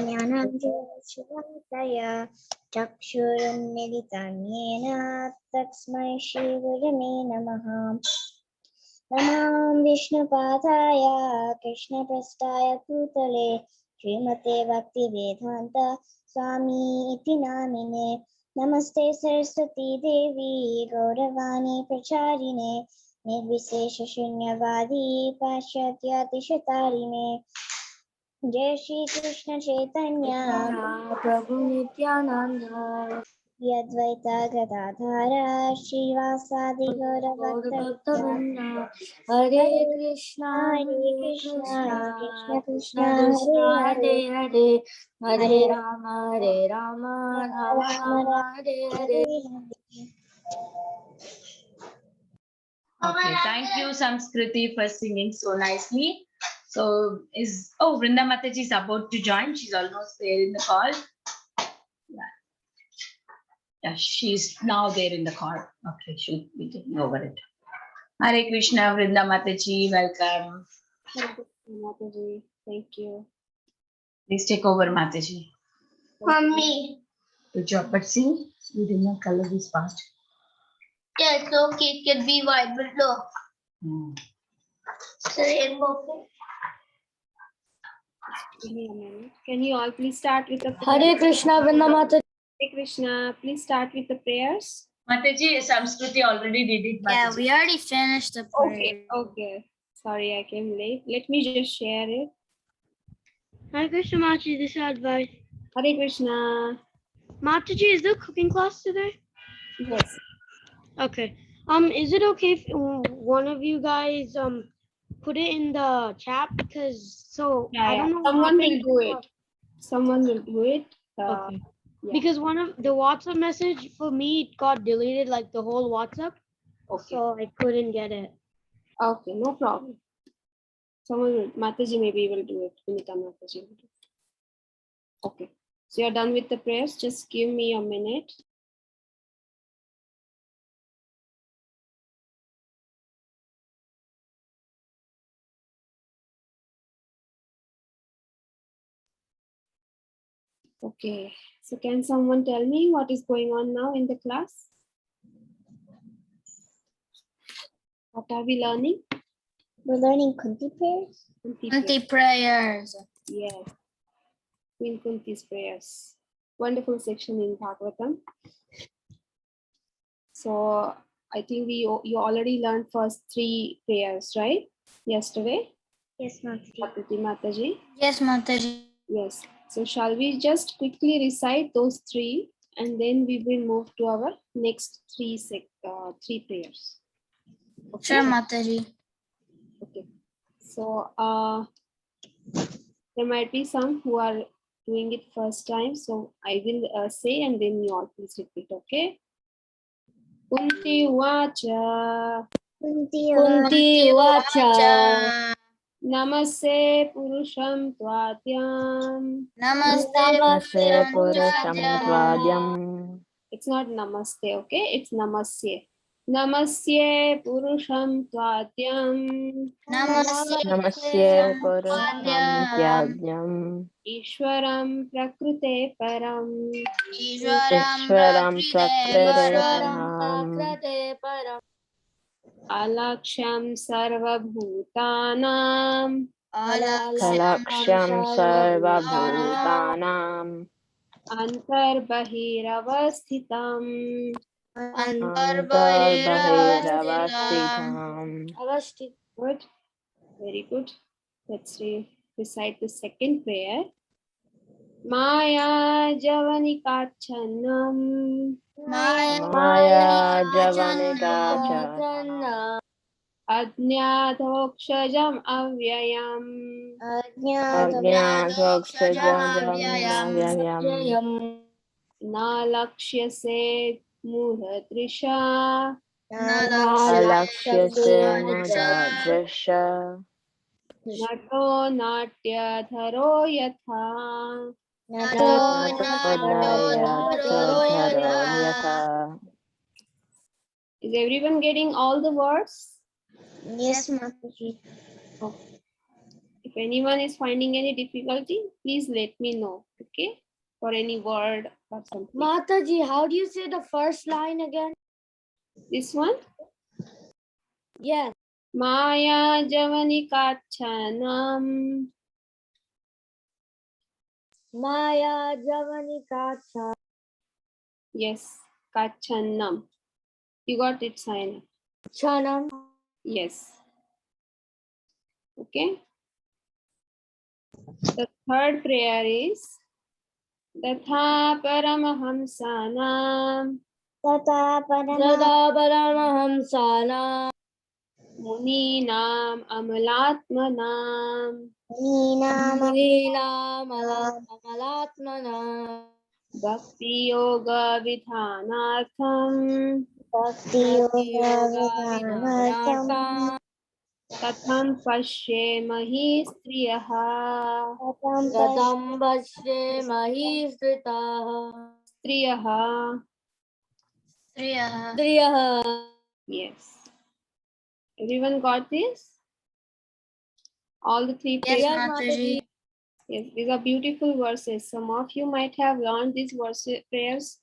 ज्ञानाञ्जनशलाकया चक्षुरुन्मिलितं येन तस्मै श्रीगुरवे नमः। नमामि विष्णुपादाय कृष्णपृष्ठाय भूतले श्रीमते भक्तिवेदान्त स्वामी इति नामिने। नमस्ते सरस्वती देवी गौरवाणी प्रचारिणे निर्विशेष शून्यवादी पाश्चात्यातिशतारिणे। जय श्री कृष्ण चैतन्य प्रभु नित्यानंद यद्वैता गदाधर श्रीवासादि गौरभक्तवृंद। हरे Krishna Krishna Krishna Krishna Krishna Hare Hare Hare Hare Ram Ram Ram Hare Hare. Okay, thank you, Samskriti, for singing so nicely. So, Vrunda Mataji is about to join. She's almost there in the call. Yeah, she's now there in the call. Okay, she'll be taking over it. Hare Krishna, Vrunda Mataji, welcome. Mataji, thank you. Please take over, Mataji. Mummy. Good job, but see, you did not color this fast. Yeah, it's okay. It can be vibrant. Look. It's a rainbow. Give me a minute. Can you all please start with the Hare Krishna, Vrunda Mataji. Hare Krishna, please start with the prayers. Mataji, Samskriti already did it. Mataji. Yeah, we already finished the prayer. Okay. Sorry, I came late. Let me just share it. Hare Krishna, Mataji. This is advice. Hare Krishna. Mataji, is there a cooking class today? Yes. Okay. Is it okay if one of you guys put it in the chat, because I don't know. Someone will do it. Someone will do it. Okay. Yeah. Because one of the WhatsApp message for me, it got deleted, like the whole WhatsApp. Okay. So I couldn't get it. Okay, no problem. Someone will, Mataji maybe will do it. Vinita Mataji will do it. Okay. So you're done with the prayers. Just give me a minute. Okay. So can someone tell me what is going on now in the class? What are we learning? We're learning Kunti prayers. Kunti prayers. Yes. Queen Kunti's prayers. Wonderful section in Bhagavatam. So I think you already learned first 3 prayers, right? Yesterday. Yes, Mataji. Mataji. Yes, Mataji. Yes. So shall we just quickly recite those 3 and then we will move to our next 3 prayers. Okay? Sure, Mataji. Okay. So there might be some who are doing it first time. So I will say and then you all please repeat. Okay. Kunti Vacha. Kunti Vacha. Namaste Purusham Tvatyam. Namaste Purusham Tvadyam. It's not namaste, okay? It's namasye. Namasye Purusham Tvatyam. Namasye Purusham Tvadyam. Ishwaram Prakrute Param. Ishwaram Prakrite Param. Alaksham Sarvabhutanam. Kalaksham Sarvabhutanam. Antarbahiravastitam. Antarbahiravastitam. Good. Very good. Let's recite the second prayer. Maya Javanikachanam. Maya Javanikachanam. Ajnatokshajam avyayam. Ajnatokshajam. Nalakshyase muhatrisha. Alaksyase mudadrisha. Nato natyadharo yatha. Is everyone getting all the words? Yes, Mataji. Okay. If anyone is finding any difficulty, please let me know, okay? For any word or something. Mataji, how do you say the first line again? This one? Yes. Maya Javani Kachanam. Maya Javani Kacha. Yes, Kachanam. You got it, Saina. Chanam. Yes. Okay. The third prayer is Tatha Paramahamsanam Tata Parama Sada Paramahamsana. Muninam Amalatmanam Ninam Nina Amalatmana. Bhakti Yoga Vidhanartham Bhakti Yoga Vidhanartham Tatham Pashyemahi Striyaha Gadam Bashre Mahistritah. Striyaha. Driyaha. Yes. Everyone got this? All the three prayers? Yes, Mataji. Yes, these are beautiful verses. Some of you might have learned these prayers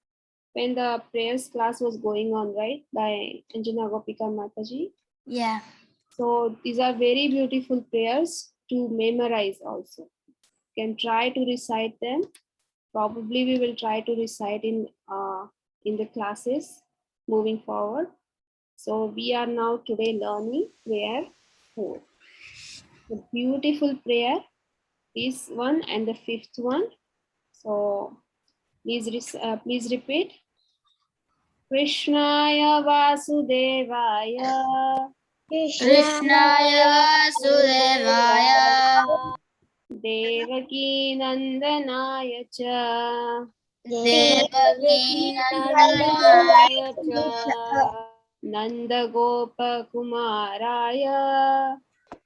when the prayers class was going on, right? By Anjana Gopika Mataji. Yeah. So these are very beautiful prayers to memorize also. You can try to recite them. Probably we will try to recite in the classes moving forward. So we are now today learning prayer 4. The beautiful prayer, this one and the fifth one. So please repeat. Krishnaya Vasudevaya Krishnaya Vasudevaya Devaki Nandanaya Cha Devaki Nandanaya cha. Nanda Gopa Kumaraya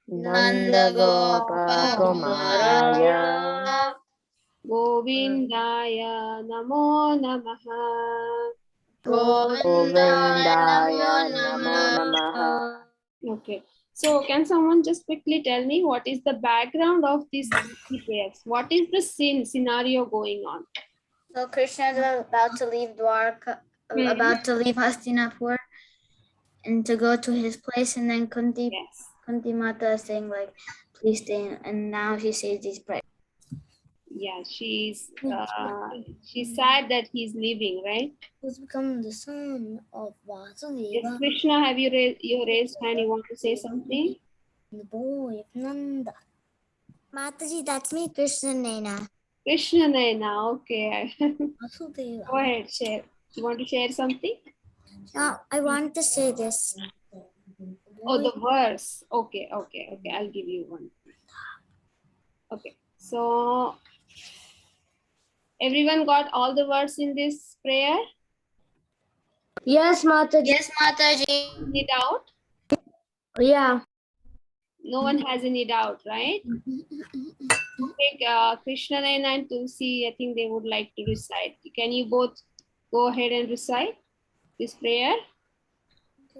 Nanda Kumaraya Govindaya Namo Namaha. Govindaya Namo Namaha. Okay. So can someone just quickly tell me what is the background of these three prayers? What is the scenario going on? So Krishna is about to leave Dwarka, about to leave Hastinapur and to go to his place, and then Kunti Yes. Mata is saying like, please stay, and now she says these prayers. Yeah, she's sad that he's leaving, right? Who's become the son of Vasudeva, Yes, Krishna, have you raised hand? You want to say something? the boy of Nanda. Mataji, that's me, Krishna Naina. Krishna Naina, okay. Vasudeva. Go ahead, share. You want to share something? Now, I want to say this. Oh, the verse. Okay. I'll give you one. Okay. So everyone got all the words in this prayer? Yes, Mataji. Yes, Mataji. Any doubt? Yeah. No one has any doubt, right? Okay, Krishna and Tulsi, I think they would like to recite. Can you both go ahead and recite this prayer?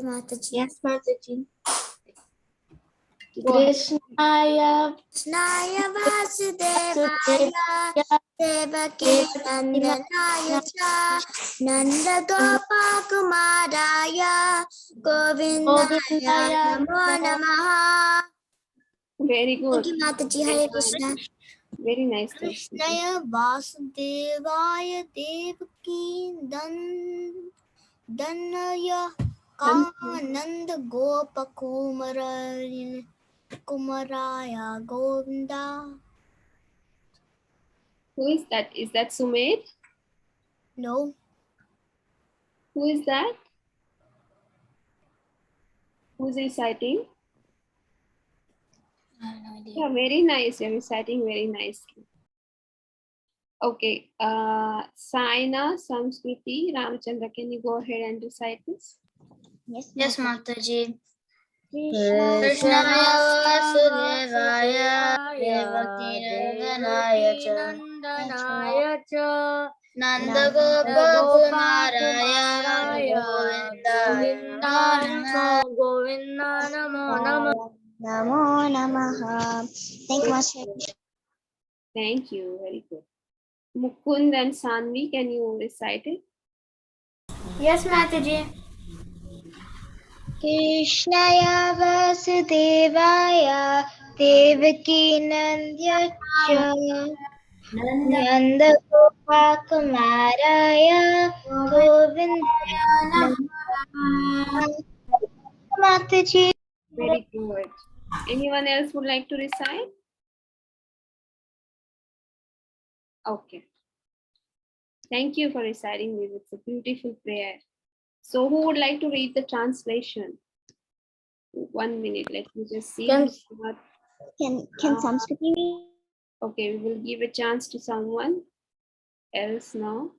Mataji. Yes, Mataji. Go ahead. Krishnaya Vasudevaya Devaki Nandanaya cha Nanda Gopa Kumaraya Govindaya Namo Namaha. Very good. Thank you, Mataji. Hare Krishna. Very nice. Krishnaya Vasudevaya Devaki Danaya Nanda Gopa Kumaraya Govinda. Who is that? Is that Sumed? No. Who is that? Who's reciting? I have no idea. Yeah, very nice. You're reciting very nicely. Okay. Saina, Samskriti, Ramachandra, can you go ahead and recite this? Yes, Mataji. Krishna Krishnaya Vasudevaya Devaki Nandanaya cha Nanda Gopa Kumaraya Govindaya Namo Namo. Govinda Namo Namo. Namo Namaha. Thank you, Master. Thank you. Very good. Mukund and Sanvi, can you recite it? Yes, Mataji. Krishnaya Vasudevaya Devaki Nandya Nanda Kumaraya Govinda Mataji. Very good. Anyone else would like to recite? Okay. Thank you for reciting this. It's a beautiful prayer. So who would like to read the translation? 1 minute. Let me just see. Can Uh, Samskriti read? Okay, we will give a chance to someone else now.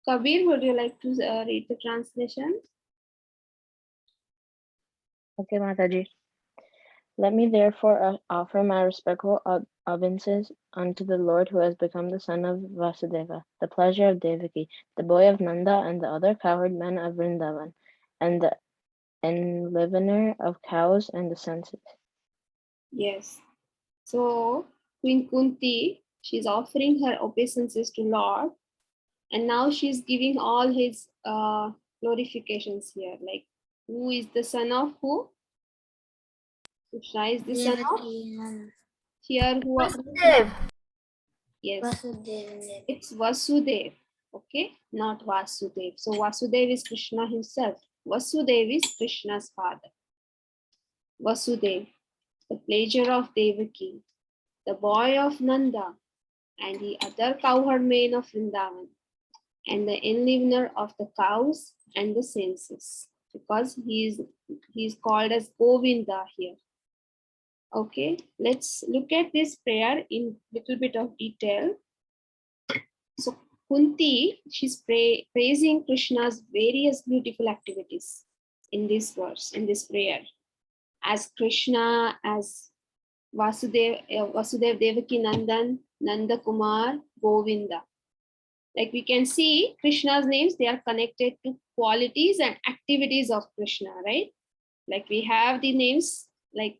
Kabir, would you like to read the translation? Okay, Mataji. Let me therefore offer my respectful obeisances unto the Lord who has become the son of Vasudeva, the pleasure of Devaki, the boy of Nanda, and the other cowherd men of Vrindavan, and the enlivener of cows and the senses. Yes. So Queen Kunti, she's offering her obeisances to Lord, and now she's giving all his glorifications here. Like, who is the son of who? Krishna is the son of here. Who? Yes, it's Vasudev. Okay, not Vasudev. So Vasudev is Krishna himself. Vasudev is Krishna's father. Vasudev, the pleasure of Devaki, the boy of Nanda, and the other cowherd men of Vrindavan, and the enlivener of the cows and the senses, because he is called as Govinda here. Okay, let's look at this prayer in little bit of detail. So Kunti, she's praising Krishna's various beautiful activities in this verse, in this prayer, as Krishna, as Vasudev Devaki Nandan, Nanda Kumar, Govinda. Like we can see Krishna's names, they are connected to qualities and activities of Krishna, right? Like we have the names, like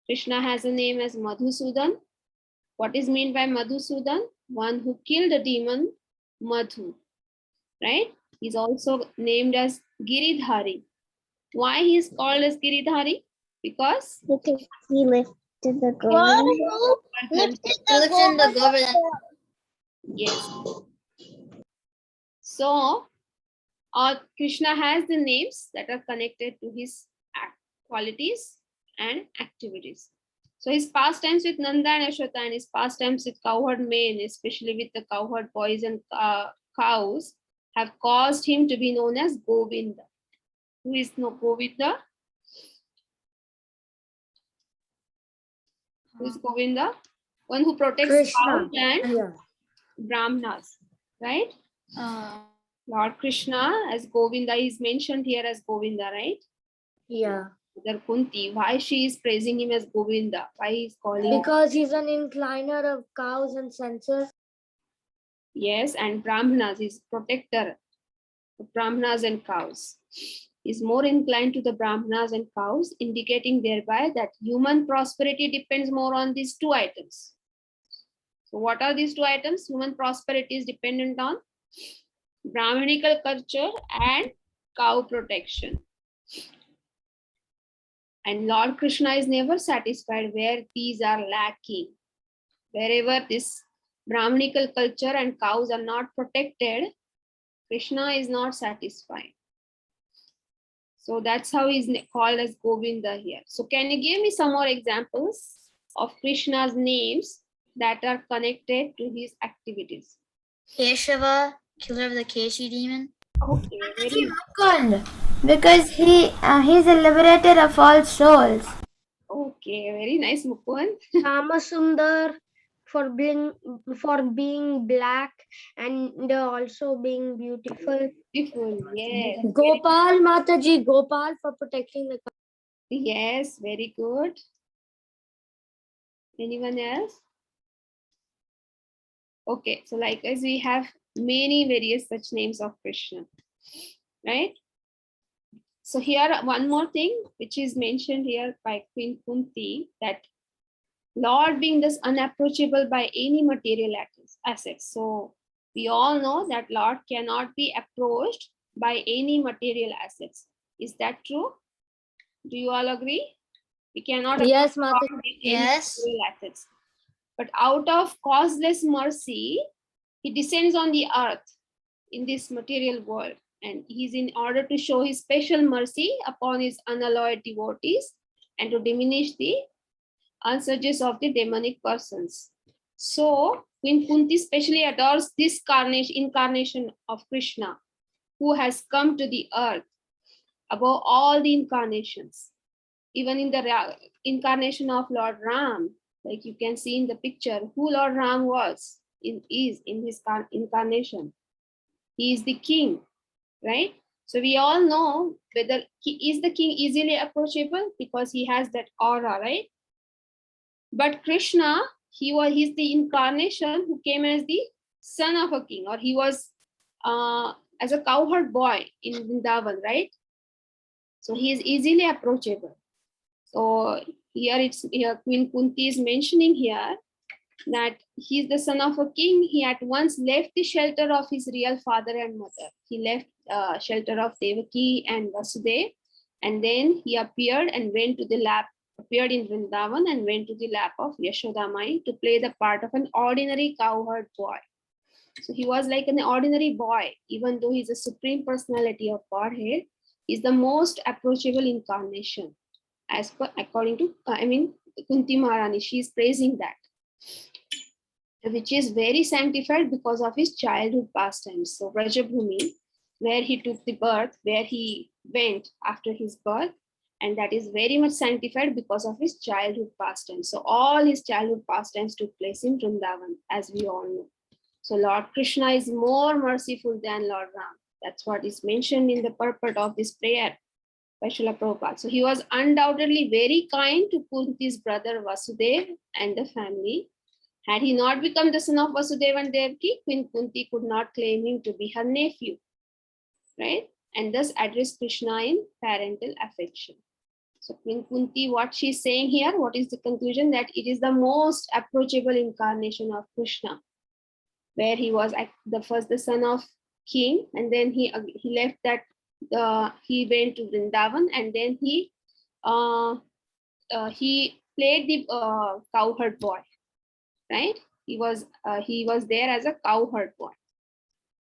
Krishna has a name as Madhusudan. What is meant by Madhusudan? One who killed a demon, Madhu, right? He's also named as Giridhari. Why he is called as Giridhari? Because He lifted the Govardhan. Lifted the Govardhan. yes. So Krishna has the names that are connected to his qualities and activities. So his pastimes with Nanda and Ashwata and his pastimes with cowherd men, especially with the cowherd boys and cows, have caused him to be known as Govinda. Who is no Govinda? Who is Govinda? One who protects cows and Brahmanas, right? Lord Krishna as Govinda is mentioned here as Govinda, right? Yeah. Mother Kunti, why she is praising him as Govinda? Why he is calling? Because he's an incliner of cows and senses. Yes, and Brahmanas, is protector of Brahmanas and cows. Is more inclined to the Brahmanas and cows, indicating thereby that human prosperity depends more on these two items. So what are these two items? Human prosperity is dependent on Brahmanical culture and cow protection. And Lord Krishna is never satisfied where these are lacking. Wherever this Brahmanical culture and cows are not protected, Krishna is not satisfied. So that's how he's called as Govinda here. So can you give me some more examples of Krishna's names that are connected to his activities? Keshava, killer of the Keshi demon. Okay, very Mukund, because he's a liberator of all souls. okay, very nice, Mukund. Ramasundar for being black and also being beautiful. Beautiful, yes. Gopal Mataji, Gopal for protecting the Yes, very good. Anyone else? Okay, so likewise, we have many various such names of Krishna, right? So here one more thing which is mentioned here by Queen Kunti, that Lord being thus unapproachable by any material assets. So we all know that Lord cannot be approached by any material assets. Is that true? Do you all agree? We cannot Yes, approach Mataji. God with any Yes. material assets. But out of causeless mercy, he descends on the earth in this material world, and he's in order to show his special mercy upon his unalloyed devotees and to diminish the unsurges of the demonic persons. So Queen Kunti specially adores this incarnation of Krishna, who has come to the earth above all the incarnations. Even in the incarnation of Lord Ram, like you can see in the picture, who Lord Ram was in his incarnation. He is the king, right? So we all know whether is the king easily approachable, because he has that aura, right? But Krishna, he's the incarnation who came as the son of a king, or he was as a cowherd boy in Vrindavan, right? So he is easily approachable. So here Queen Kunti is mentioning here that he is the son of a king. He at once left the shelter of his real father and mother. He left shelter of Devaki and Vasudev, and then he appeared in Vrindavan and went to the lap of Yashodamai to play the part of an ordinary cowherd boy. So he was like an ordinary boy, even though he's a supreme personality of Godhead. He's the most approachable incarnation, as per according to Kunti Maharani. She is praising that, which is very sanctified because of his childhood pastimes. So Vrajabhumi, where he took the birth, where he went after his birth, and that is very much sanctified because of his childhood pastimes. So all his childhood pastimes took place in Vrindavan, as we all know. So Lord Krishna is more merciful than Lord Ram. That's what is mentioned in the purport of this prayer by Srila Prabhupada. So he was undoubtedly very kind to Kunti's brother Vasudev and the family. Had he not become the son of Vasudeva and Devaki, Queen Kunti could not claim him to be her nephew, right? And thus address Krishna in parental affection. So Queen Kunti, what she's saying here, what is the conclusion? That it is the most approachable incarnation of Krishna, where he was the son of king, and then he left that, he went to Vrindavan, and then he played the cowherd boy, right? He was there as a cowherd boy.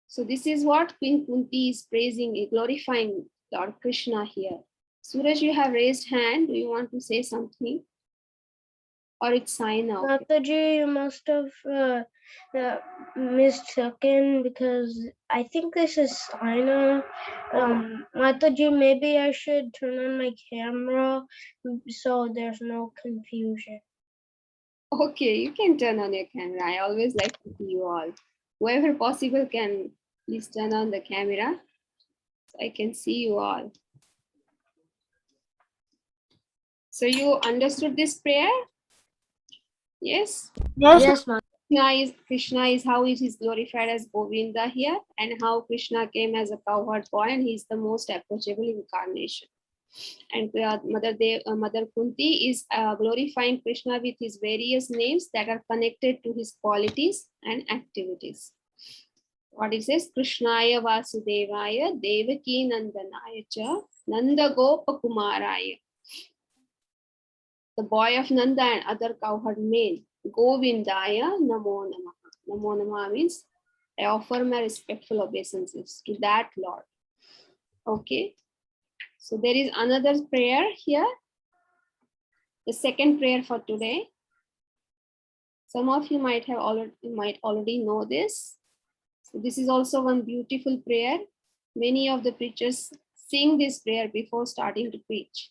So this is what Queen Kunti is praising, glorifying Lord Krishna here. Suraj, you have raised hand. Do you want to say something? Or it's sign out? Mataji, you must have mistaken, because I think this is Sina. Mataji, maybe I should turn on my camera so there's no confusion. Okay, you can turn on your camera. I always like to see you all. Whoever possible can please turn on the camera so I can see you all. So you understood this prayer? Yes? Yes, Mataji. Krishna is how it is glorified as Govinda here, and how Krishna came as a cowherd boy, and he is the most approachable incarnation. And Mother Kunti is glorifying Krishna with his various names that are connected to his qualities and activities. What it says, Krishnaya Vasudevaya Devaki Nandanaya Cha Nanda Gopa Kumaraya. The boy of Nanda and other cowherd male, Govindaya Namo Namaha. Namo Namaha means I offer my respectful obeisances to that Lord. Okay. So there is another prayer here. The second prayer for today. Some of you might already know this. So this is also one beautiful prayer. Many of the preachers sing this prayer before starting to preach.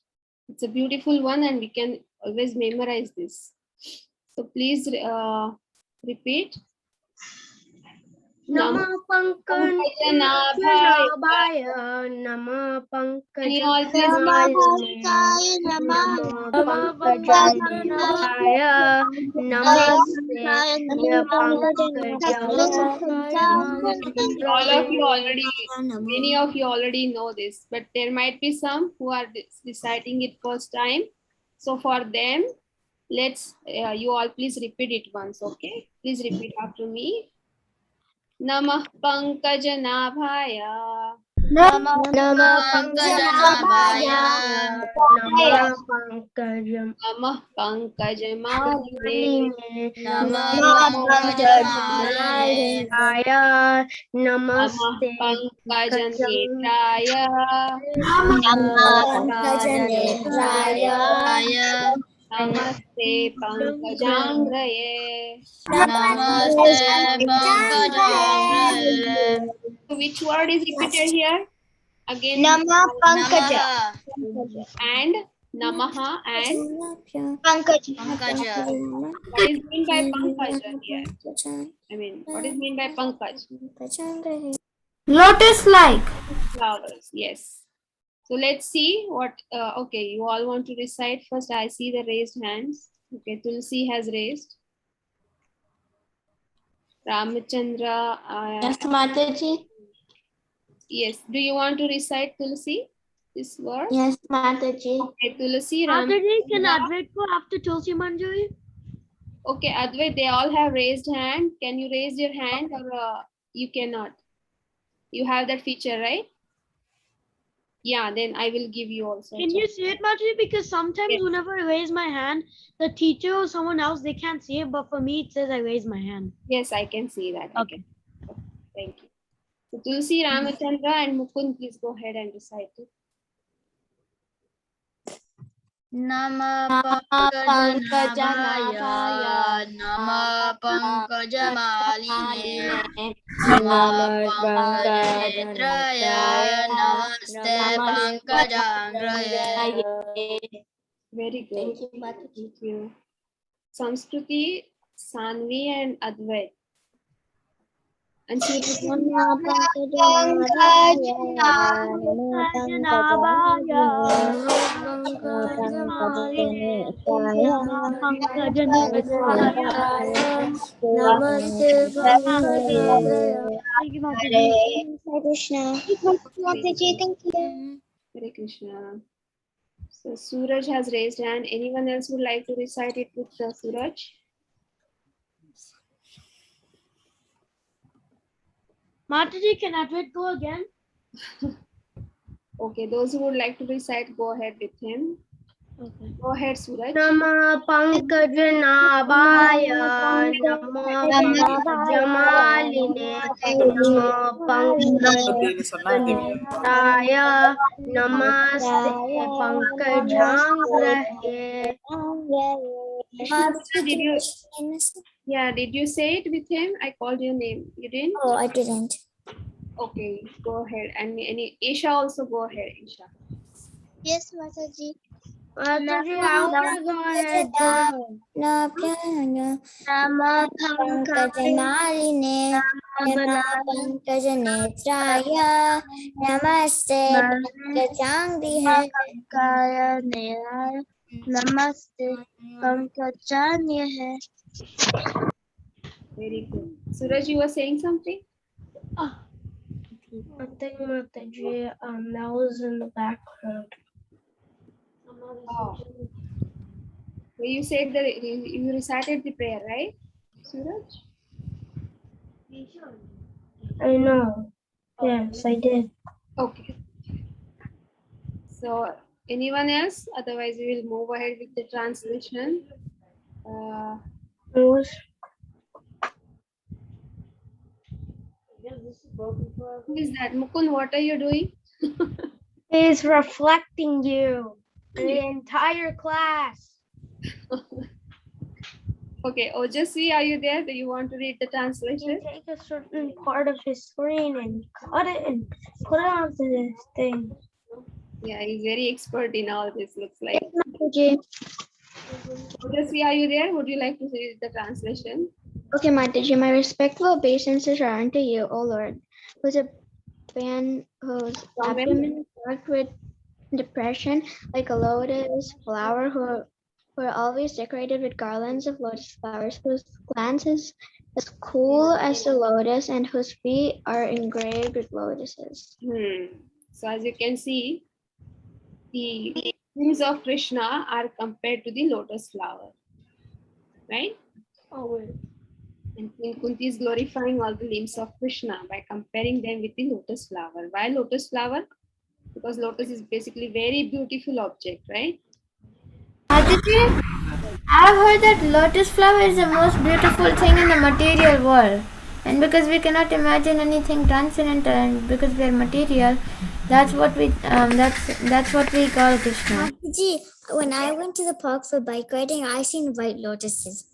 It's a beautiful one, and we can always memorize this. So please repeat. Nama Pankajanaabhaya, Nama Can you all please Pankajamaline, Nama Pankajanaabhaya, Namaste all of you already, Namo. many of you already know this, but there might be some who are reciting it first time. So for them, let's you all please repeat it once, okay? Please repeat after me. Namah Pankajanaabhaya. Nama Pankajanaabhaya. Nama Pankajam Namah Pankajamaline. Namah Pankajamaline. Aya Namah Namaste Pankajanetraya. Pankajanatraya. Namaste Pankajangraye. Namaste Pankajangraye. So which word is repeated here? Again, Namaha. and Namaha and Pankaja. what is mean by Pankaja here? I mean, what is mean by Pankaj? Lotus-like. Flowers, yes. So let's see what, okay, you all want to recite first. I see the raised hands. Okay, Tulsi has raised. Ramachandra. Yes, Mataji. Yes, do you want to recite Tulsi? This word? Yes, Mataji. Okay, Tulsi, Mataji, can Ramachandra. Advait go after Tulsi Manjari? Okay, Advait, they all have raised hand. Can you raise your hand or you cannot? You have that feature, right? Yeah, then I will give you also. Can you see it, Mataji? Because sometimes Yes. whenever I raise my hand, the teacher or someone else, they can't see it. But for me, it says I raise my hand. Yes, I can see that. I Okay. can. Thank you. So Tulsi, Ramachandra and Mukund, please go ahead and recite it. Namah Pankajanaabhaya. Namah Pankajamaline. Namah Pankajanetraya. Namaste Pankajangraye. Very good. Thank you, Mataji. Thank you. Samskruti, Sanvi and Advait. And Suraj. Krishna. Thank you. Hare Krishna. So Suraj has raised hand. Anyone else would like to recite it with Suraj? Mataji, can Advait go again? Okay, those who would like to recite, go ahead with him. Okay. Go ahead, Suraj. Nama Pankajanaabhaya, Nama Pankajamaline, Nama Pankajanatraya, Namaste Pankajangraye. Did you? Yeah, did you say it with him? I called your name. You didn't? Oh, I didn't. Okay, go ahead. And any Isha also go ahead, Isha. Yes, Mataji. Mataji, I want to go ahead. Go ahead. Nama Pankajanaline, Nama Pankajanetraya, Namaste Pankajangrihe. Namaste Pankajanihe. Very good. Suraj, you were saying something? Nothing, Mataji. That was in the background. Oh. So you said that you recited the prayer, right, Suraj? I know. Yes, I did. Okay. So anyone else? Otherwise, we will move ahead with the translation. It was Who is that? Mukund, what are you doing? He's reflecting you. The entire class. Okay, Ojasvi, are you there? Do you want to read the You translation? take a certain part of his screen and cut it and put it onto this thing. Yeah, he's very expert in all this, looks like. Okay. Ojasvi, are you there? Would you like to read the translation? Okay, Mataji, my respectful obeisances are unto you, O Lord, whose abdomen From where? is marked with depression like a lotus flower, who are always decorated with garlands of lotus flowers, whose glance is as cool as the lotus, and whose feet are engraved with lotuses. So as you can see, the limbs of Krishna are compared to the lotus flower, right? Oh, wait. And Queen Kunti is glorifying all the limbs of Krishna by comparing them with the lotus flower. Why lotus flower? Because lotus is basically very beautiful object, right? Aditi, I've heard that lotus flower is the most beautiful thing in the material world. And because we cannot imagine anything transcendental, and because we are material, that's what we call Krishna. Mataji, when I went to the park for bike riding, I seen white lotuses.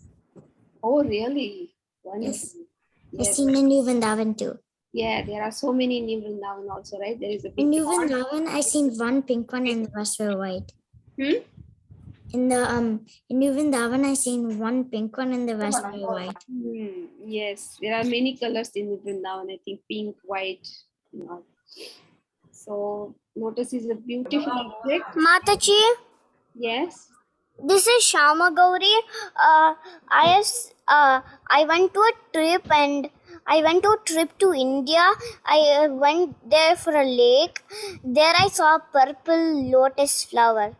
Oh, really? Wonderful. Yes. I Yes. seen in New Vrindavan too. Yeah, there are so many in New Vrindavan also, right? There is a big In New pond. Vrindavan, I seen one pink one and the rest were white. Hmm? In New Vrindavan, I seen one pink one and the rest were white. Yes, there are many colors in Vrindavan. I think pink, white, and all. So lotus is a beautiful object. Mataji, Yes. this is Shama Gauri. I went to a trip and I went to a trip to India. I went there for a lake. There I saw a purple lotus flower.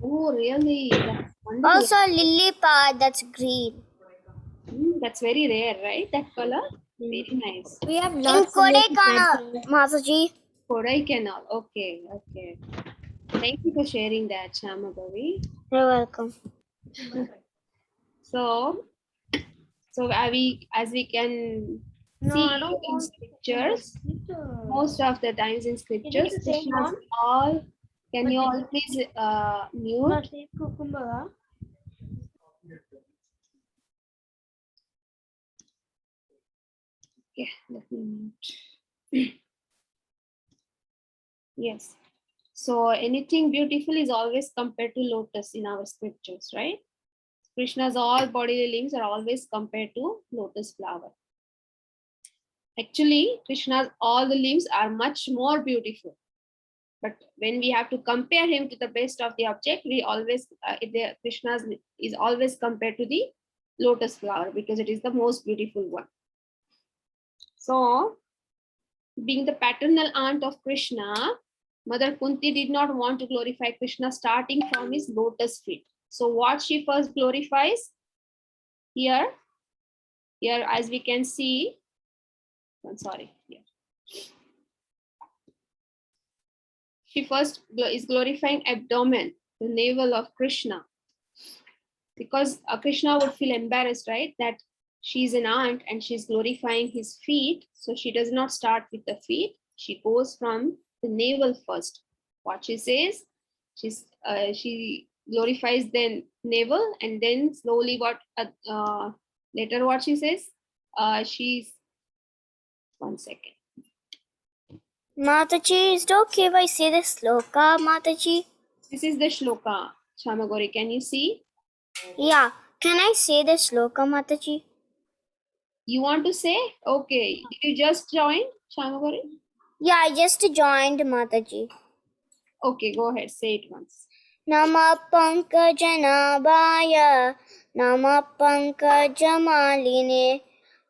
Oh, really? That's wonderful. Also a lily pad that's green. That's very rare, right? That color. Very nice. We have In lots of Kodaikanal, Mataji. Kodaikanal. Okay, okay. Thank you for sharing that, Shamagavi. You're welcome. So as we can see in scriptures, most of the times in scriptures, Krishna's all. Can you all please mute? Yeah, let me mute. Yes. So anything beautiful is always compared to lotus in our scriptures, right? Krishna's all bodily limbs are always compared to lotus flower. Actually, Krishna's all the limbs are much more beautiful. But when we have to compare him to the best of the object, we always Krishna's is always compared to the lotus flower because it is the most beautiful one. So, being the paternal aunt of Krishna, Mother Kunti did not want to glorify Krishna starting from his lotus feet. So what she first glorifies here as we can see, I'm sorry, here. She first is glorifying abdomen, the navel of Krishna. Because Krishna would feel embarrassed, right? That she's an aunt and she's glorifying his feet. So she does not start with the feet. She goes from the navel first. What she says, she glorifies the navel and then slowly later what she says, she's, one second. Mataji, is it okay if I say the sloka, Mataji? This is the shloka. Shamagori, can you see? Yeah. Can I say the sloka, Mataji? You want to say? Okay. Did you just join, Shamagori? Yeah, I just joined, Mataji. Okay, go ahead. Say it once. Nama Pankajanabhaya, Nama Pankajamaline,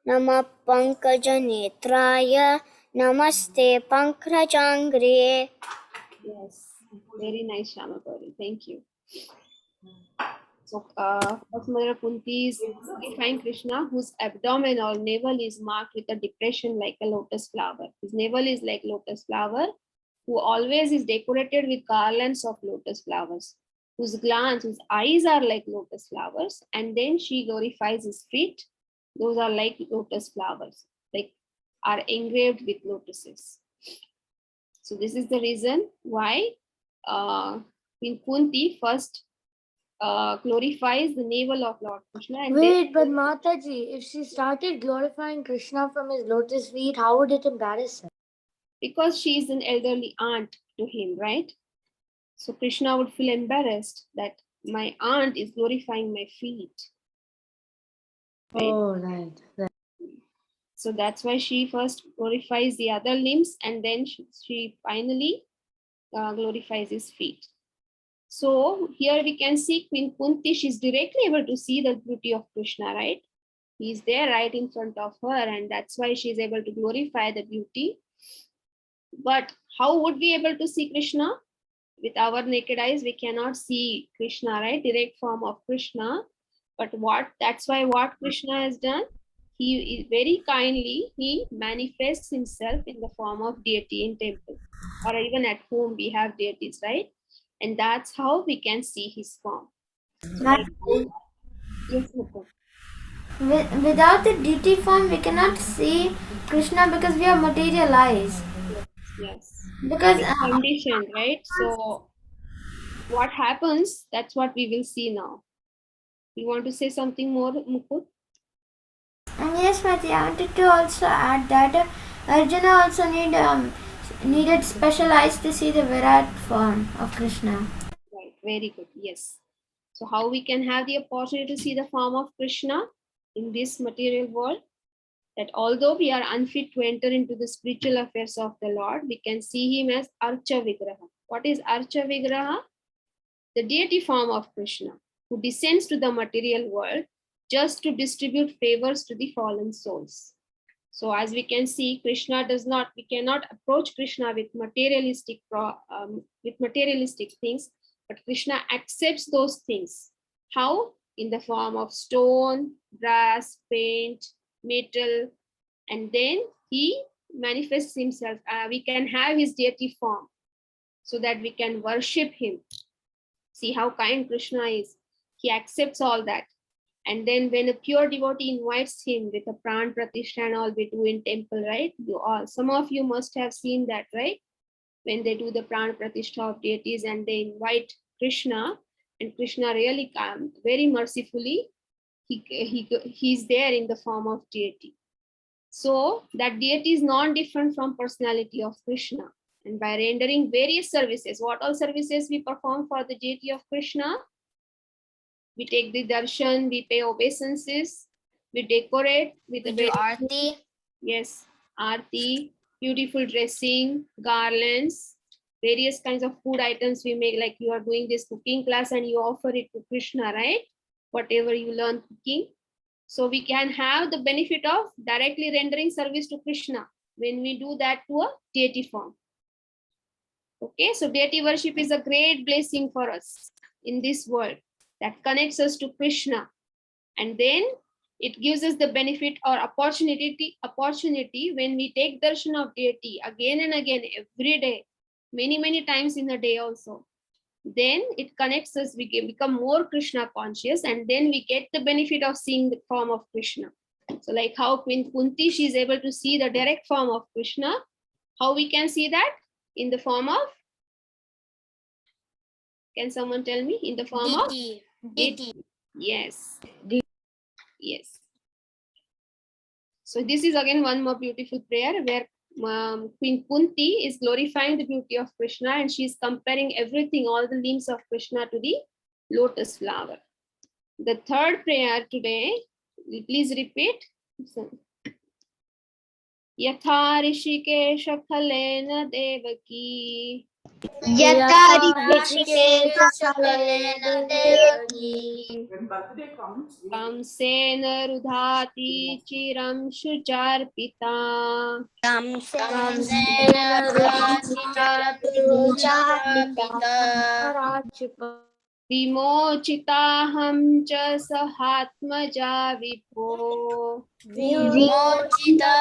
Nama Pankajanetraya, Namaste Pankrajangre. Yes, very nice, Shamagori. Thank you. So, first Mother Kunti is glorifying Krishna, whose abdomen or navel is marked with a depression like a lotus flower. His navel is like lotus flower, who always is decorated with garlands of lotus flowers, whose eyes are like lotus flowers, and then she glorifies his feet. Those are like lotus flowers, like are engraved with lotuses. So this is the reason why Queen Kunti first glorifies the navel of Lord Krishna. And Wait, but Mataji, if she started glorifying Krishna from his lotus feet, how would it embarrass her? because she is an elderly aunt to him, right? So Krishna would feel embarrassed that my aunt is glorifying my feet. right? Oh, right. So that's why she first glorifies the other limbs, and then she finally glorifies his feet. So here we can see Queen Kunti, she's directly able to see the beauty of Krishna, right? He's there right in front of her, and that's why she's able to glorify the beauty. But how would we able to see Krishna? With our naked eyes, we cannot see Krishna, right? Direct form of Krishna. But that's why what Krishna has done, he very kindly, he manifests himself in the form of deity in temple, or even at home we have deities, right? And that's how we can see his form. So like, yes, Mukul. Without the deity form, we cannot see Krishna because we are material eyes. Yes. Because It's conditioned, right? So what happens, that's what we will see now. You want to say something more, Mukul? and yes, Mati, I wanted to also add that Arjuna also needed special eyes to see the Virat form of Krishna. Right, very good. Yes. So how we can have the opportunity to see the form of Krishna in this material world? That although we are unfit to enter into the spiritual affairs of the Lord, we can see him as Archa Vigraha. What is Archa Vigraha? The deity form of Krishna, who descends to the material world just to distribute favors to the fallen souls. So as we can see, we cannot approach Krishna with materialistic things, but Krishna accepts those things. How? In the form of stone, brass, paint, metal, and then he manifests himself. We can have his deity form so that we can worship him. See how kind Krishna is. He accepts all that. And then when a pure devotee invites him with a pran pratishtha and all we do in temple, right? Some of you must have seen that, right? When they do the pran pratishtha of deities and they invite Krishna, and Krishna really comes very mercifully. He's there in the form of deity. So that deity is non-different from personality of Krishna. And by rendering various services, what all services we perform for the deity of Krishna? We take the darshan, we pay obeisances, we decorate with We a do very aarti. yes, aarti, beautiful dressing, garlands, various kinds of food items we make, like you are doing this cooking class and you offer it to Krishna, right? Whatever you learn cooking. So we can have the benefit of directly rendering service to Krishna when we do that to a deity form. Okay, so deity worship is a great blessing for us in this world that connects us to Krishna, and then it gives us the benefit or opportunity when we take darshan of deity again and again every day, many times in a day also. Then it connects us, we become more Krishna conscious, and then we get the benefit of seeing the form of Krishna. So like how Queen Kunti, she is able to see the direct form of Krishna. How we can see that? In the form of, can someone tell me? In the form of deity. Yes. Yes. So this is again one more beautiful prayer where Queen Kunti is glorifying the beauty of Krishna, and she is comparing everything, all the limbs of Krishna to the lotus flower. The third prayer today, please repeat. Yatha Rishikesh Khalena Devaki Yata Rishikesh Kalena Devaki. Kamsena Rudhati Chiram Shucharpita Kamsena Rajapita. Vimochitaham cha sahatmaja vipo Vimochita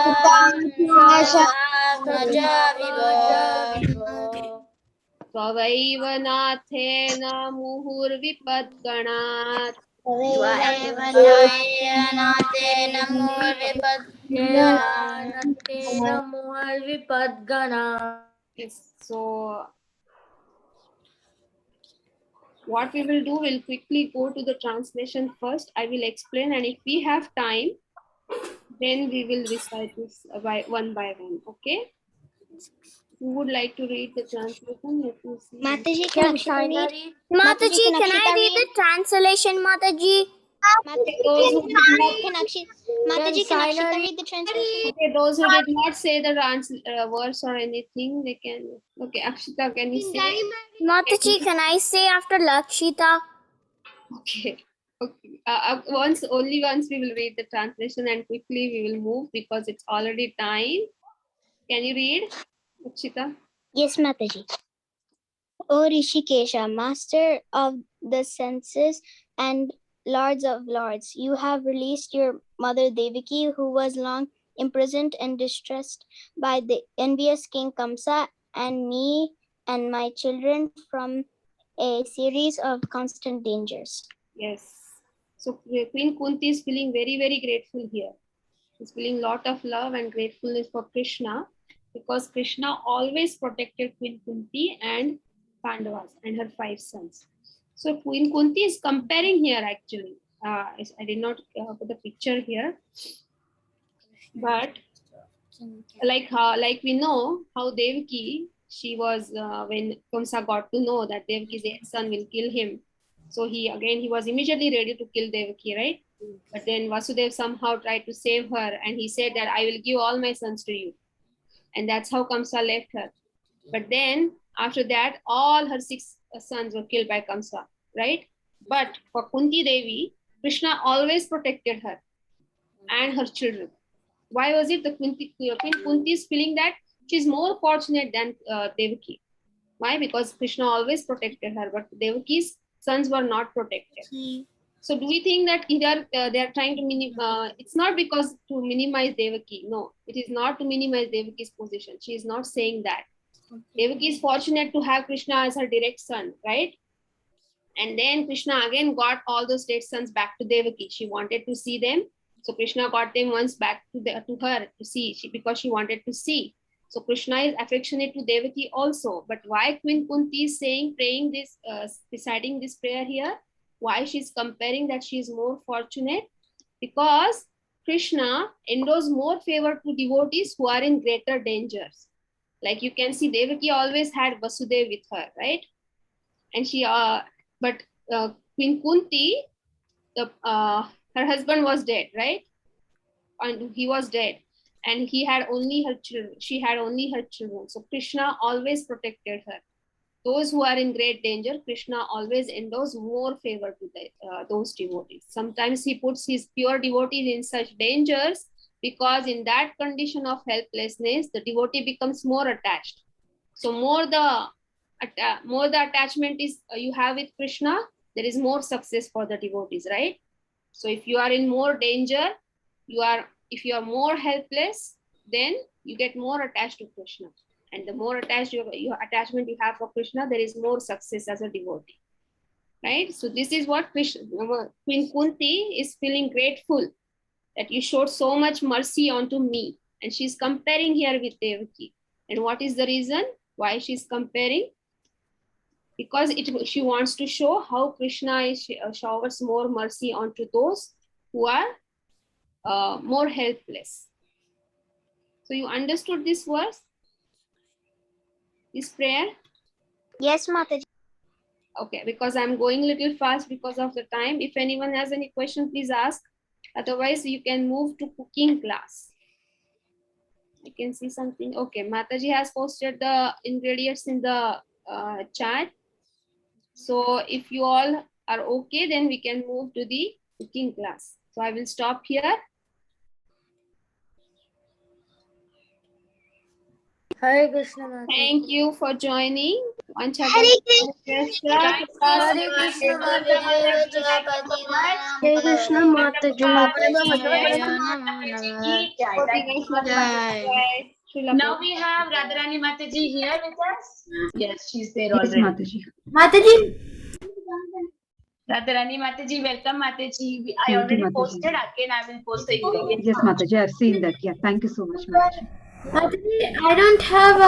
Tvaiva nathena muhurvipadganat Yes, so what we will do, we'll quickly go to the translation first. I will explain, and if we have time, then we will recite this one by one. Okay? Who would like to read the translation? Let me see. Mataji, can I read the translation, Mataji? Those who Mataji, can Saina Akshita read? read the translation? Okay, those who did not say the words or anything, they can. Okay, Akshita, can you say? Mataji, can I say after Lakshita? Okay. Okay. Once we will read the translation and quickly we will move because it's already time. Can you read, Akshita? Yes, Mataji. O Rishikesha, master of the senses and lords of lords, you have released your mother Devaki, who was long imprisoned and distressed by the envious King Kamsa, and me and my children from a series of constant dangers. Yes. So Queen Kunti is feeling very, very grateful here. She's feeling lot of love and gratefulness for Krishna because Krishna always protected Queen Kunti and Pandavas and her 5 sons. So Queen Kunti is comparing here actually. I did not put the picture here, but like we know how Devaki, she was when Kamsa got to know that Devaki's son will kill him. So he was immediately ready to kill Devaki, right? But then Vasudev somehow tried to save her and he said that I will give all my sons to you. And that's how Kamsa left her. But then after that, all her 6 sons were killed by Kamsa, right? But for Kunti Devi, Krishna always protected her and her children. Why was it the Queen Kunti is feeling that she's more fortunate than Devaki? Why? Because Krishna always protected her, but Devaki's sons were not protected. So do we think that they are trying to it's not because to minimize Devaki. No, it is not to minimize Devaki's position. She is not saying that. Devaki is fortunate to have Krishna as her direct son, right? And then Krishna again got all those 8 sons back to Devaki. She wanted to see them. So Krishna got them once back to her to see, because she wanted to see. So Krishna is affectionate to Devaki also. But why Queen Kunti is praying this, reciting this prayer here? Why she's comparing that she is more fortunate? Because Krishna endows more favor to devotees who are in greater dangers. Like you can see, Devaki always had Vasudev with her, right? And Queen Kunti, her husband was dead, right? And he was dead, and he had only her children. She had only her children. So Krishna always protected her. Those who are in great danger, Krishna always endows more favor to those devotees. Sometimes he puts his pure devotees in such dangers because in that condition of helplessness, the devotee becomes more attached. So more the attachment is you have with Krishna, there is more success for the devotees, right? So if you are in more danger, if you are more helpless, then you get more attached to Krishna. And the more attached your attachment you have for Krishna, there is more success as a devotee, right? So this is what Queen Kunti is feeling grateful that you showed so much mercy onto me. And she's comparing here with Devaki. And what is the reason why she's comparing? Because she wants to show how Krishna showers more mercy onto those who are more helpless. So you understood this verse, this prayer? Yes, Mataji. Okay, because I'm going a little fast because of the time. If anyone has any question, please ask. Otherwise, you can move to cooking class. I can see something. Okay, Mataji has posted the ingredients in the chat. So if you all are okay, then we can move to the cooking class. So I will stop here. Hare Krishna Mataji. Thank you for joining. Hare Krishna Mataji. Hare Krishna Mataji. Now we have Radharani Mataji here with us. Yes, she's there Yes, already. Mataji. Mataji. Radharani Mataji, welcome Mataji. I Thank you, already Mataji. posted. Again, I will post the ingredients. Yes, Mataji, I've seen that. Yeah, thank you so much, Mataji. Mataji, I don't have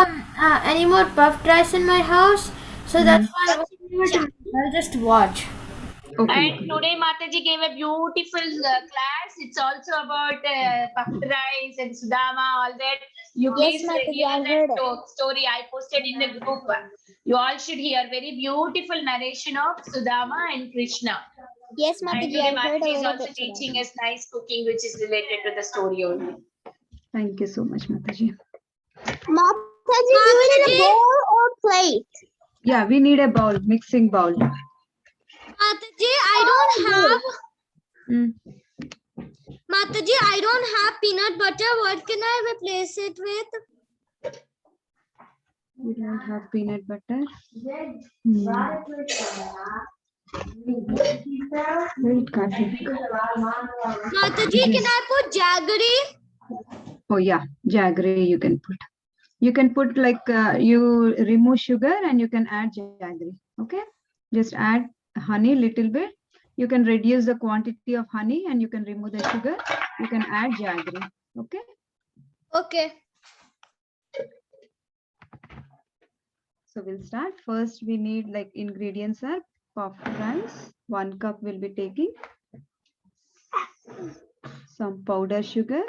any more puffed rice in my house, so that's why I wasn't able to. I'll just watch. Okay. And today Mataji gave a beautiful class. It's also about puffed rice and Sudama, all that. You Yes, please Mataji, hear I that heard it. story I posted in the group. You all should hear very beautiful narration of Sudama and Krishna. Yes, And Mataji, today I heard a Mataji is little also bit today. teaching us nice cooking, which is related to the story only. Thank you so much, Mataji. Mataji, do you need a bowl or plate? Yeah, we need a bowl, mixing bowl. Mataji, I don't have. Mm. Mataji, I don't have peanut butter. What can I replace it with? We don't have peanut butter. Mm. Wait, Karthik. Mataji, can I put jaggery? Oh yeah, jaggery you can put. You can put like you remove sugar and you can add jaggery. Okay, just add honey little bit. You can reduce the quantity of honey and you can remove the sugar. You can add jaggery. Okay. Okay. So we'll start. First, we need like ingredients are puffed rice. 1 cup will be taking. Some powder sugar.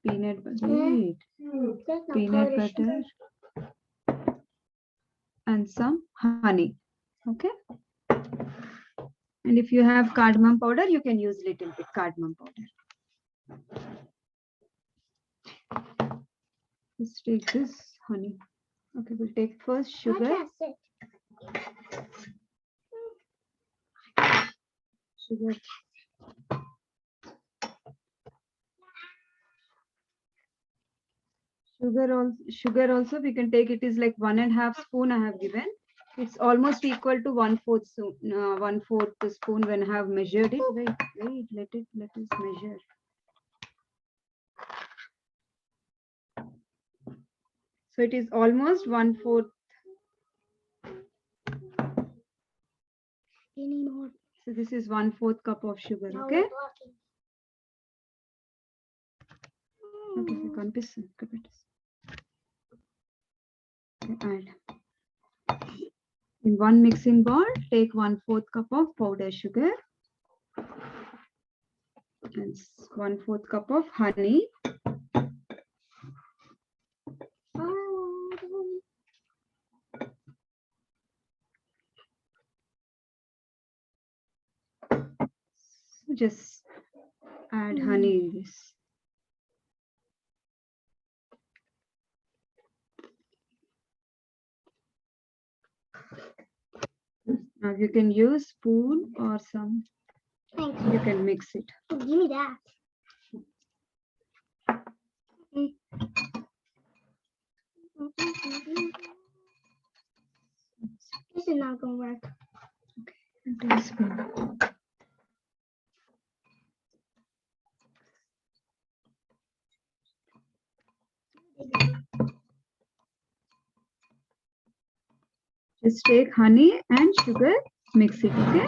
Peanut butter. Peanut butter. And some honey. Okay. And if you have cardamom powder, you can use little bit cardamom powder. Let's take this honey. Okay, we'll take first sugar. Sugar. Sugar also we can take. It is like 1.5 spoon I have given. It's almost equal to 1/4 spoon when I have measured it. Wait, let us measure. So it is almost 1/4. So this is 1/4 cup of sugar. Okay. Okay, add. In one mixing bowl, take 1/4 cup of powder sugar and 1/4 cup of honey. So just add honey in this. Now you can use spoon or some. You can mix it. Give me that. This is not gonna work. And take a spoon. Just take honey and sugar, mix it, okay?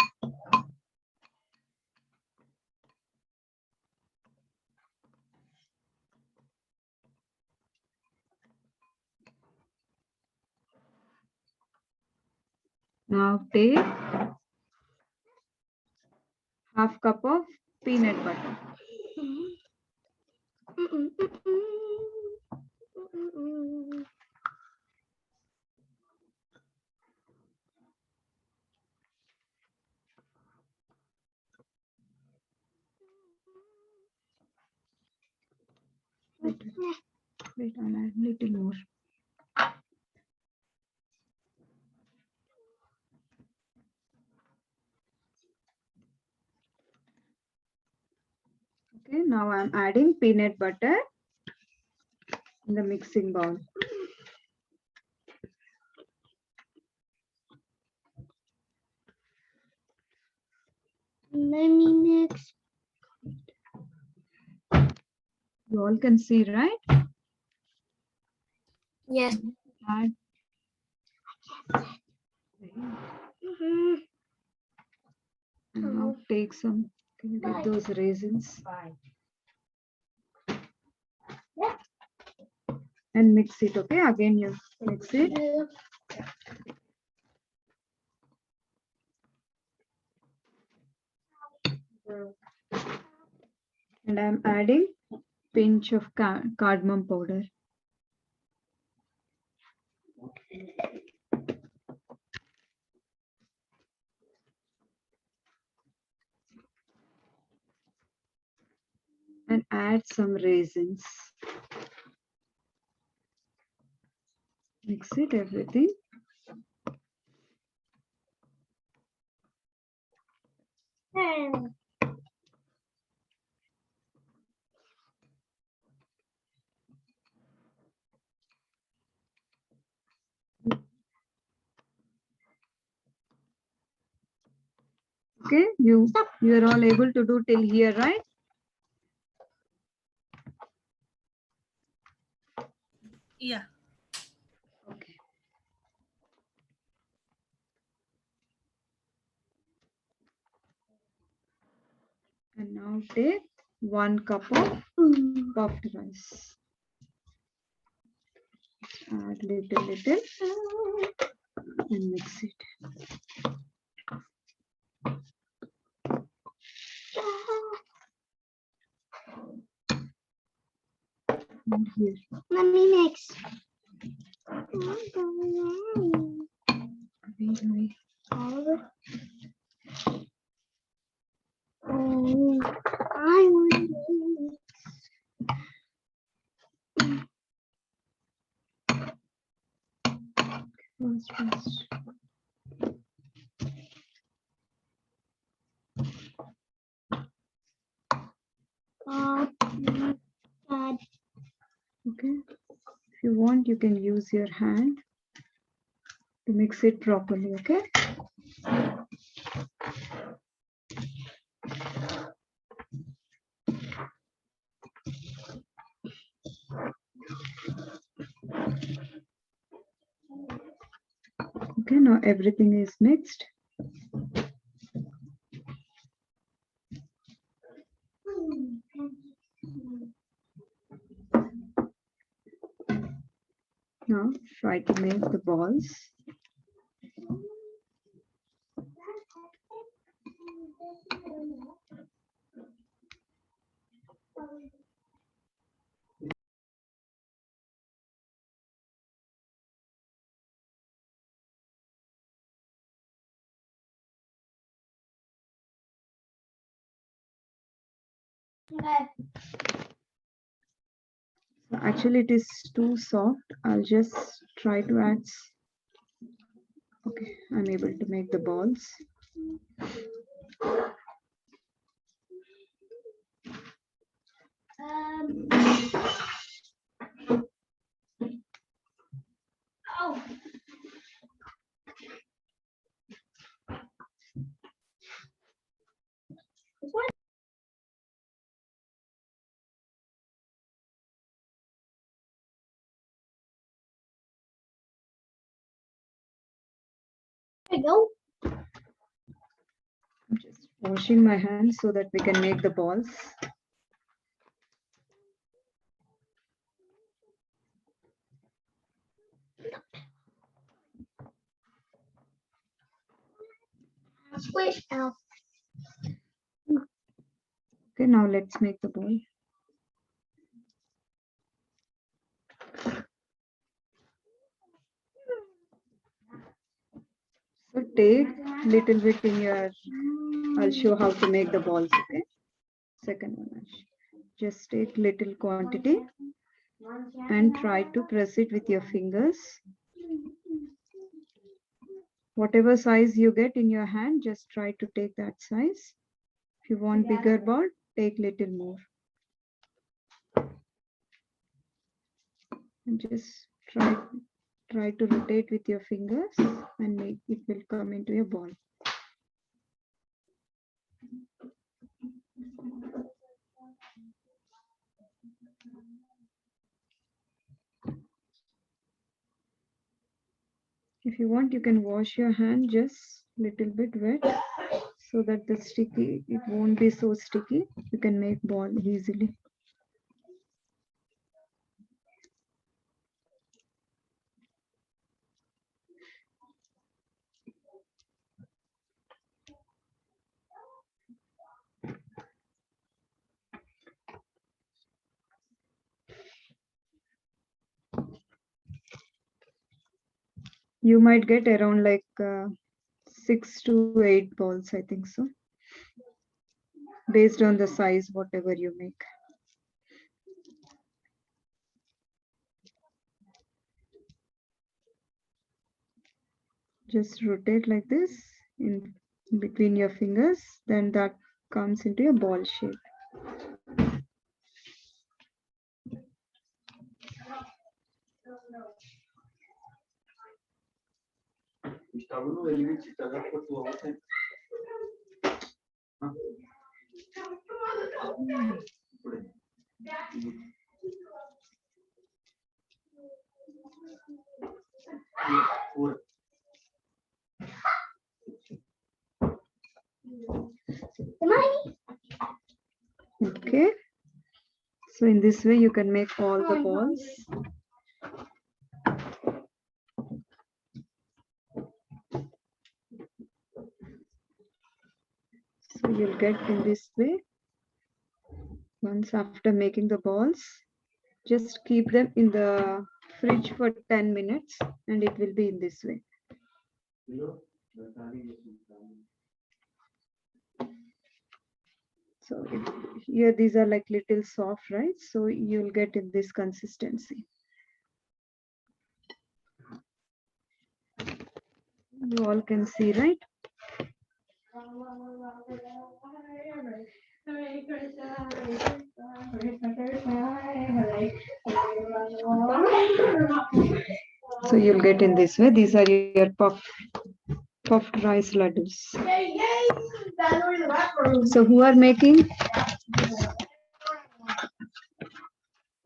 Now take half cup of peanut butter. Wait, I'll add little more. Okay, now I'm adding peanut butter in the mixing bowl. Let me mix. You all can see, right? Yes. Add. And now take some. Can you get those raisins? And mix it, okay? Again, you mix it. And I'm adding pinch of cardamom powder. can add some raisins. Mix it everything. Okay, you are all able to do till here, right? Yeah. Okay. And now take 1 cup of puffed rice. Add little and mix it. And here. Let me mix. I want to mix. Fast. Bad. Okay. If you want, you can use your hand to mix it properly. Okay. Okay, now everything is mixed. Now try to make the balls. Actually, it is too soft. I'll just try to add. Okay, I'm able to make the balls. There you go. I'm just washing my hands so that we can make the balls. Squish out. Okay, now let's make the ball. So take little bit in your, I'll show how to make the balls, okay? Second one, just take little quantity and try to press it with your fingers. Whatever size you get in your hand, just try to take that size. If you want bigger ball, take little more. And just try to rotate with your fingers and make it will come into a ball. If you want, you can wash your hand just little bit wet so that the sticky, it won't be so sticky. You can make ball easily. You might get around like 6 to 8 balls, I think so. Based on the size, whatever you make. Just rotate like this in between your fingers, then that comes into a ball shape. Okay. So in this way, you can make all the balls. So you'll get in this way. Once after making the balls, just keep them in the fridge for 10 minutes and it will be in this way. So here these are like little soft, right? So you'll get in this consistency. You all can see, right? So you'll get in this way. These are your puffed rice laddus. So who are making?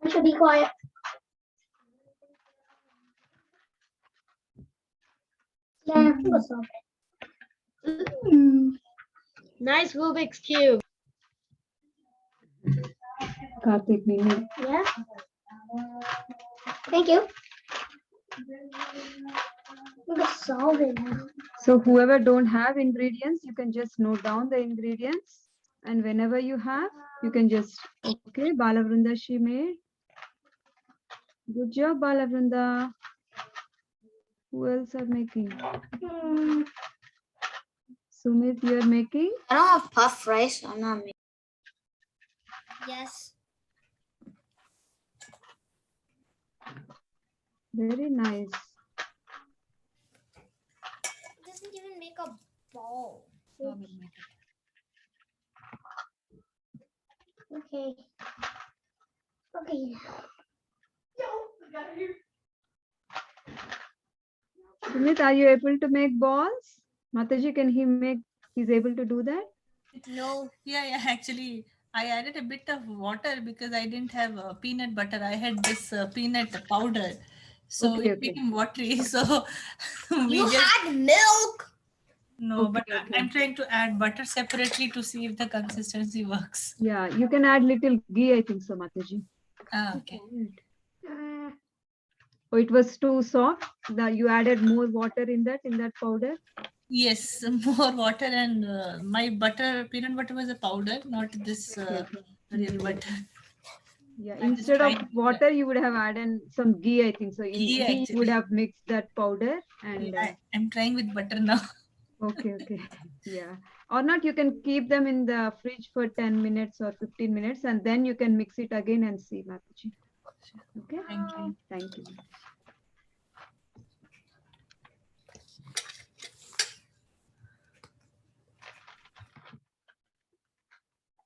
I should be quiet. Yeah, what's up? Nice Rubik's Cube. Karthik, Nini. Yeah. Thank you. I'm gonna solve it now. So whoever don't have ingredients, you can just note down the ingredients. And whenever you have, you can just, okay, Bala Vrunda she made. Good job, Bala Vrunda. Who else are making? Sumit, you are making? I don't have puff rice. I'm not making. Yes. Very nice. It doesn't even make a ball. Okay. Okay. Sumit, are you able to make balls? Mataji, can he make, he's able to do that? No. Yeah, actually, I added a bit of water because I didn't have peanut butter. I had this peanut powder. So Okay, it okay. became watery. So we You just, had milk. no, Okay, but okay. I'm trying to add butter separately to see if the consistency works. Yeah, you can add little ghee, I think so, Mataji. Okay. Oh, it was too soft. You added more water in that powder. Yes, more water and my peanut butter was a powder, not this real butter. Yeah, I'm just instead of trying to- water, you would have added some ghee, I think so. In Ghee, ghee, you would actually. have mixed that powder and. I'm trying with butter now. Okay, okay. Yeah. Or not, you can keep them in the fridge for 10 minutes or 15 minutes and then you can mix it again and see, Mataji. Okay. Thank you. Thank you.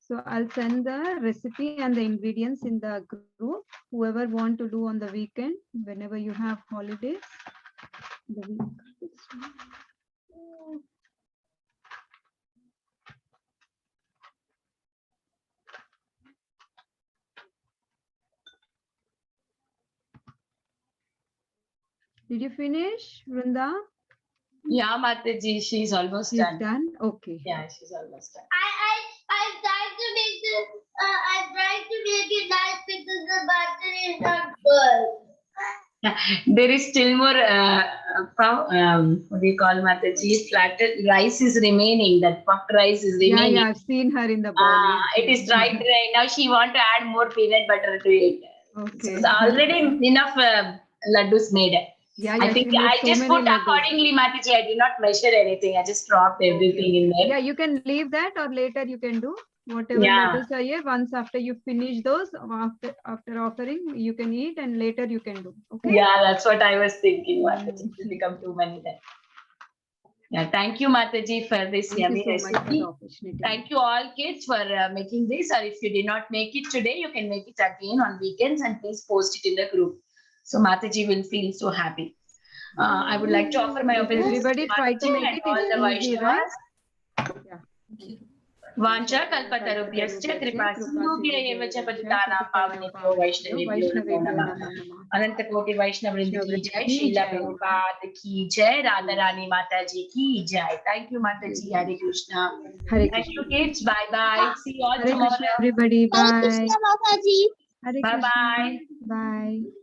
So I'll send the recipe and the ingredients in the group. Whoever want to do on the weekend, whenever you have holidays. The week. Did you finish, Vrunda? Yeah, Mataji, she's almost She's done. done. Okay. Yeah, she's almost done. I tried to make this. I tried to make it nice because the butter is not good. There is still more, what do you call, Mataji? Flattened rice is remaining. That puffed rice is remaining. Yeah, I've seen her in the bowl. It is dried right now. She want to add more peanut butter to it. Okay. So already enough laddus made. Yeah, I think she made I so just many put laddus. accordingly, Mataji. I did not measure anything. I just dropped everything in there. Yeah, you can leave that or later you can do whatever Yeah. laddus are here. Once after you finish those, after offering, you can eat and later you can do. Okay. Yeah, that's what I was thinking. Mataji. It will become too many then. Yeah, thank you, Mataji, for this Thank you yummy so much for recipe. the opportunity. Thank you all kids for making this, or if you did not make it today, you can make it again on weekends and please post it in the group. So Mataji will feel so happy. I would like to offer my If obeisances to everybody try to Mataji make and it, all it's the easy, right? Vaishnavas. Yeah. Vancha kalpatarubhyascha kripa sindhubhya eva cha patitanam pavanebhyo vaishnavebhyo namo namah. अनंत कोटि वैष्णव वृंद की जय, शीला प्रभुपाद की जय, राधा रानी माता जी की जय. Thank you, माता जी. Hare Krishna. Hare Thank you, Krishna. kids. Bye bye. See you all Hare Krishna, tomorrow. everybody. Hare Bye. Krishna, Mataji. Hare Bye Krishna. bye. Bye.